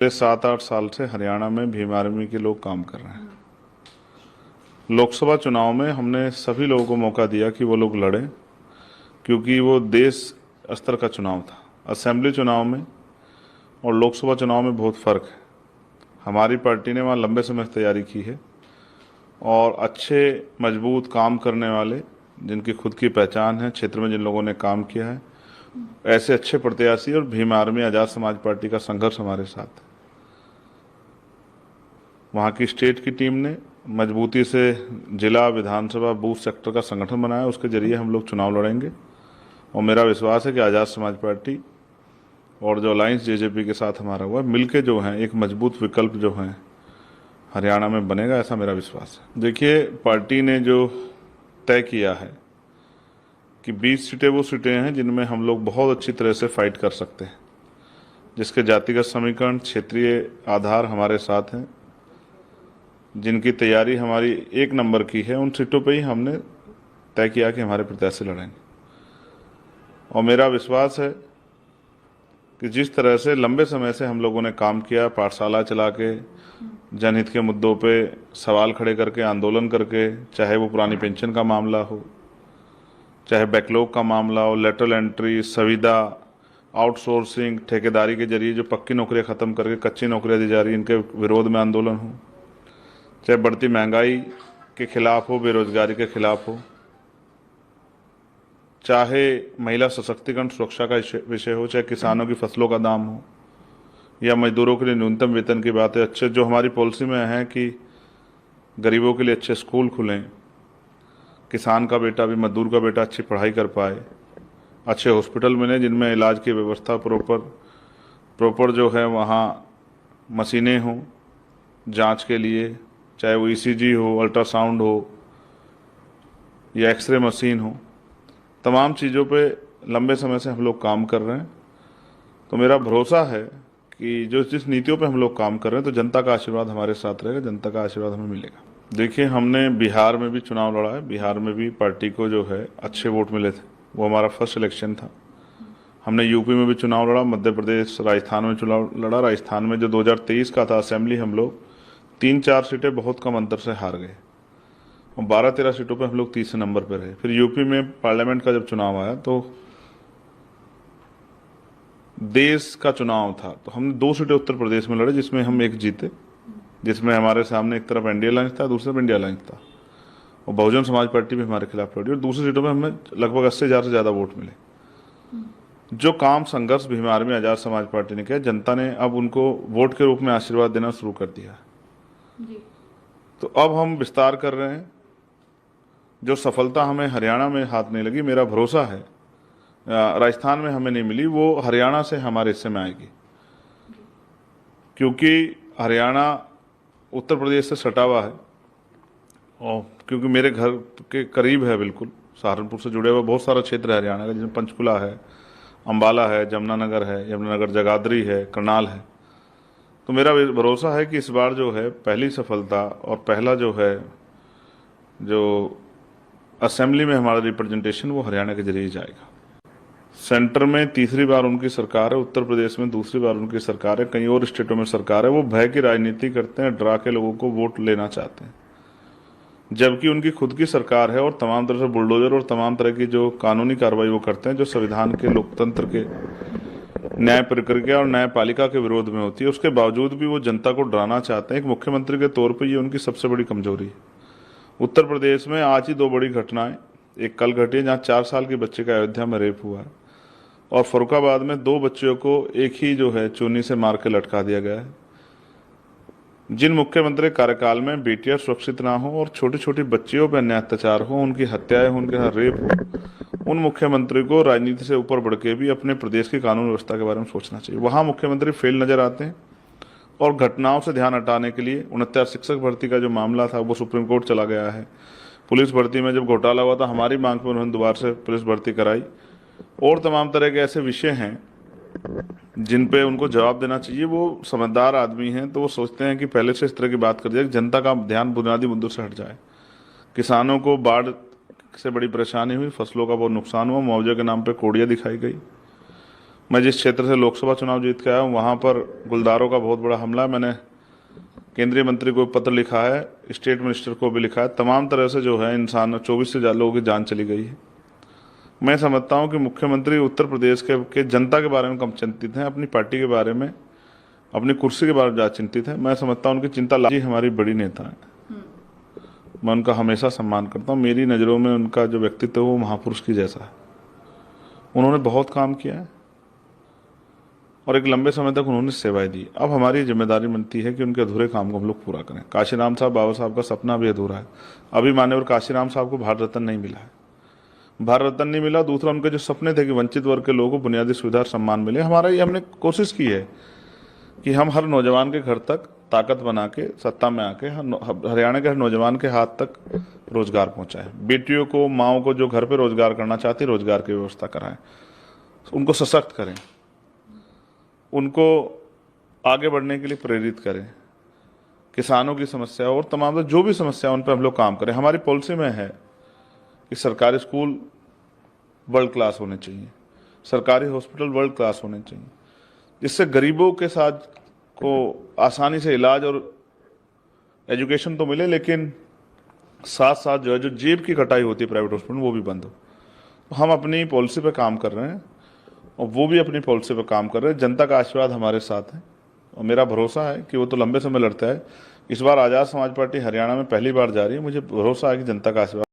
पिछले 7-8 साल से हरियाणा में भीम आर्मी के लोग काम कर रहे हैं। लोकसभा चुनाव में हमने सभी लोगों को मौका दिया कि वो लोग लड़ें, क्योंकि वो देश स्तर का चुनाव था। असेंबली चुनाव में और लोकसभा चुनाव में बहुत फ़र्क है। हमारी पार्टी ने वहाँ लंबे समय से तैयारी की है और अच्छे मजबूत काम करने वाले, जिनकी खुद की पहचान है, क्षेत्र में जिन लोगों ने काम किया है, ऐसे अच्छे प्रत्याशी और भीम आर्मी आज़ाद समाज पार्टी का संघर्ष हमारे साथ है। वहाँ की स्टेट की टीम ने मजबूती से जिला, विधानसभा, बूथ सेक्टर का संगठन बनाया। उसके जरिए हम लोग चुनाव लड़ेंगे और मेरा विश्वास है कि आज़ाद समाज पार्टी और जो अलायंस जेजेपी के साथ हमारा हुआ, मिलके जो है एक मजबूत विकल्प जो है हरियाणा में बनेगा, ऐसा मेरा विश्वास है। देखिए, पार्टी ने जो तय किया है कि 20 सीटें वो सीटें हैं जिनमें हम लोग बहुत अच्छी तरह से फाइट कर सकते हैं, जिसके जातिगत समीकरण, क्षेत्रीय आधार हमारे साथ हैं, जिनकी तैयारी हमारी एक नंबर की है। उन सीटों पे ही हमने तय किया कि हमारे प्रत्याशी लड़ेंगे और मेरा विश्वास है कि जिस तरह से लंबे समय से हम लोगों ने काम किया, पाठशाला चला के, जनहित के मुद्दों पे सवाल खड़े करके, आंदोलन करके, चाहे वो पुरानी पेंशन का मामला हो, चाहे बैकलॉग का मामला हो, लेटरल एंट्री, संविदा, आउटसोर्सिंग, ठेकेदारी के जरिए जो पक्की नौकरियां ख़त्म करके कच्ची नौकरियां दी जा रही, इनके विरोध में आंदोलन हो, चाहे बढ़ती महंगाई के खिलाफ हो, बेरोजगारी के खिलाफ हो, चाहे महिला सशक्तिकरण सुरक्षा का विषय हो, चाहे किसानों की फसलों का दाम हो, या मजदूरों के लिए न्यूनतम वेतन की बात है। अच्छे जो हमारी पॉलिसी में है कि गरीबों के लिए अच्छे स्कूल खुलें, किसान का बेटा भी, मजदूर का बेटा अच्छी पढ़ाई कर पाए, अच्छे हॉस्पिटल मिले जिनमें इलाज की व्यवस्था प्रॉपर जो है, वहाँ मशीनें हों जांच के लिए, चाहे वो ईसीजी हो, अल्ट्रासाउंड हो या एक्सरे मशीन हो, तमाम चीज़ों पे लंबे समय से हम लोग काम कर रहे हैं। तो मेरा भरोसा है कि जो जिस नीतियों पे हम लोग काम कर रहे हैं, तो जनता का आशीर्वाद हमारे साथ रहेगा, जनता का आशीर्वाद हमें मिलेगा। देखिए, हमने बिहार में भी चुनाव लड़ा है। बिहार में भी पार्टी को जो है अच्छे वोट मिले थे, वो हमारा फर्स्ट इलेक्शन था। हमने यूपी में भी चुनाव लड़ा, मध्य प्रदेश, राजस्थान में चुनाव लड़ा। राजस्थान में जो 2023 का था असेंबली, हम लोग 3-4 सीटें बहुत कम अंतर से हार गए और 12-13 सीटों पे हम लोग तीसरे नंबर पर रहे। फिर यूपी में पार्लियामेंट का जब चुनाव आया, तो देश का चुनाव था, तो हमने 2 सीटें उत्तर प्रदेश में लड़े, जिसमें हम एक जीते, जिसमें हमारे सामने एक तरफ एनडीए अलायंस था, दूसरी तरफ इंडिया अलायंस था, और बहुजन समाज पार्टी भी हमारे खिलाफ लड़ी, और दूसरी सीटों में हमें लगभग 80,000 से ज़्यादा वोट मिले। जो काम संघर्ष भीम आर्मी आज़ाद समाज पार्टी ने किया, जनता ने अब उनको वोट के रूप में आशीर्वाद देना शुरू कर दिया है। तो अब हम विस्तार कर रहे हैं। जो सफलता हमें हरियाणा में हाथ नहीं लगी, मेरा भरोसा है राजस्थान में हमें नहीं मिली, वो हरियाणा से हमारे हिस्से में आएगी, क्योंकि हरियाणा उत्तर प्रदेश से सटा हुआ है और क्योंकि मेरे घर के करीब है, बिल्कुल सहारनपुर से जुड़े हुआ बहुत सारा क्षेत्र है हरियाणा का, जिसमें पंचकुला है, अम्बाला है, जमुनानगर है, यमुनानगर, जगाधरी है, करनाल है। तो मेरा भरोसा है कि इस बार जो है पहली सफलता और पहला जो है जो असेंबली में हमारा रिप्रेजेंटेशन, वो हरियाणा के जरिए जाएगा। सेंटर में तीसरी बार उनकी सरकार है, उत्तर प्रदेश में दूसरी बार उनकी सरकार है, कई और स्टेटों में सरकार है। वो भय की राजनीति करते हैं, डरा के लोगों को वोट लेना चाहते हैं, जबकि उनकी खुद की सरकार है और तमाम तरह से बुलडोजर और तमाम तरह की जो कानूनी कार्रवाई वो करते हैं, जो संविधान के, लोकतंत्र के, न्याय प्रक्रिया और न्यायपालिका के विरोध में होती है। उसके बावजूद भी वो जनता को डराना चाहते हैं। एक मुख्यमंत्री के तौर पर ये उनकी सबसे बड़ी कमजोरी है। उत्तर प्रदेश में आज ही 2 बड़ी घटनाएं, एक कल घटी है जहाँ 4 साल के बच्चे का अयोध्या में रेप हुआ है, और फरुखाबाद में 2 बच्चियों को एक ही जो है चूनी से मार के लटका दिया गया है। जिन मुख्यमंत्री कार्यकाल में बेटियां सुरक्षित ना हो और छोटी छोटी बच्चियों पर अन्याय अत्याचार हो, उनकी हत्याएं हो, उनके साथ रेप हो, उन मुख्यमंत्री को राजनीति से ऊपर बढ़ के भी अपने प्रदेश की कानून व्यवस्था के बारे में सोचना चाहिए। वहाँ मुख्यमंत्री फेल नजर आते हैं और घटनाओं से ध्यान हटाने के लिए 69 शिक्षक भर्ती का जो मामला था, वो सुप्रीम कोर्ट चला गया है। पुलिस भर्ती में जब घोटाला हुआ था, हमारी मांग पर उन्होंने दोबारा से पुलिस भर्ती कराई, और तमाम तरह के ऐसे विषय हैं जिन पे उनको जवाब देना चाहिए। वो समझदार आदमी हैं, तो वो सोचते हैं कि पहले से इस तरह की बात कर दिया कि जनता का ध्यान बुनियादी मुद्दों से हट जाए। किसानों को बाढ़ से बड़ी परेशानी हुई, फसलों का बहुत नुकसान हुआ, मुआवजे के नाम पे कोड़ियाँ दिखाई गई, मैं जिस क्षेत्र से लोकसभा चुनाव जीत के आया हूँ वहाँ पर गुलदारों का बहुत बड़ा हमला है। मैंने केंद्रीय मंत्री को पत्र लिखा है, स्टेट मिनिस्टर को भी लिखा है। तमाम तरह से जो है इंसान 24 से ज़्यादा लोगों की जान चली गई है। मैं समझता हूँ कि मुख्यमंत्री उत्तर प्रदेश के जनता के बारे में कम चिंतित हैं, अपनी पार्टी के बारे में, अपनी कुर्सी के बारे में ज़्यादा चिंतित हैं। मैं समझता हूँ उनकी चिंता लाजी हमारी बड़ी नेता है, मैं उनका हमेशा सम्मान करता हूँ। मेरी नज़रों में उनका जो व्यक्तित्व है वो महापुरुष की जैसा है। उन्होंने बहुत काम किया है और एक लंबे समय तक उन्होंने सेवाएं दी। अब हमारी जिम्मेदारी बनती है कि उनके अधूरे काम को हम लोग पूरा करें। काशीराम साहब, बाबा साहब का सपना भी अधूरा है। अभी मान्यवर काशीराम साहब को भारत रत्न नहीं मिला है, भारत रत्न नहीं मिला। दूसरा, उनके जो सपने थे कि वंचित वर्ग के लोगों को बुनियादी सुविधा और सम्मान मिले, हमारा ये हमने कोशिश की है कि हम हर नौजवान के घर तक ताकत बना के सत्ता में आके हरियाणा के हर नौजवान के हाथ तक रोजगार पहुंचाएं। बेटियों को, माओं को जो घर पे रोजगार करना चाहती, रोजगार की व्यवस्था कराएं, उनको सशक्त करें, उनको आगे बढ़ने के लिए प्रेरित करें। किसानों की समस्या और तमाम जो भी समस्या उन पर हम लोग काम करें। हमारी पॉलिसी में है कि सरकारी स्कूल वर्ल्ड क्लास होने चाहिए, सरकारी हॉस्पिटल वर्ल्ड क्लास होने चाहिए, जिससे गरीबों के साथ को आसानी से इलाज और एजुकेशन तो मिले, लेकिन साथ साथ जो है जो जेब की कटाई होती है प्राइवेट हॉस्पिटल में वो भी बंद हो। तो हम अपनी पॉलिसी पे काम कर रहे हैं और वो भी अपनी पॉलिसी पे काम कर रहे हैं। जनता का आशीर्वाद हमारे साथ है और मेरा भरोसा है कि वो तो लंबे समय लड़ता है। इस बार आज़ाद समाज पार्टी हरियाणा में पहली बार जा रही है, मुझे भरोसा है कि जनता का आशीर्वाद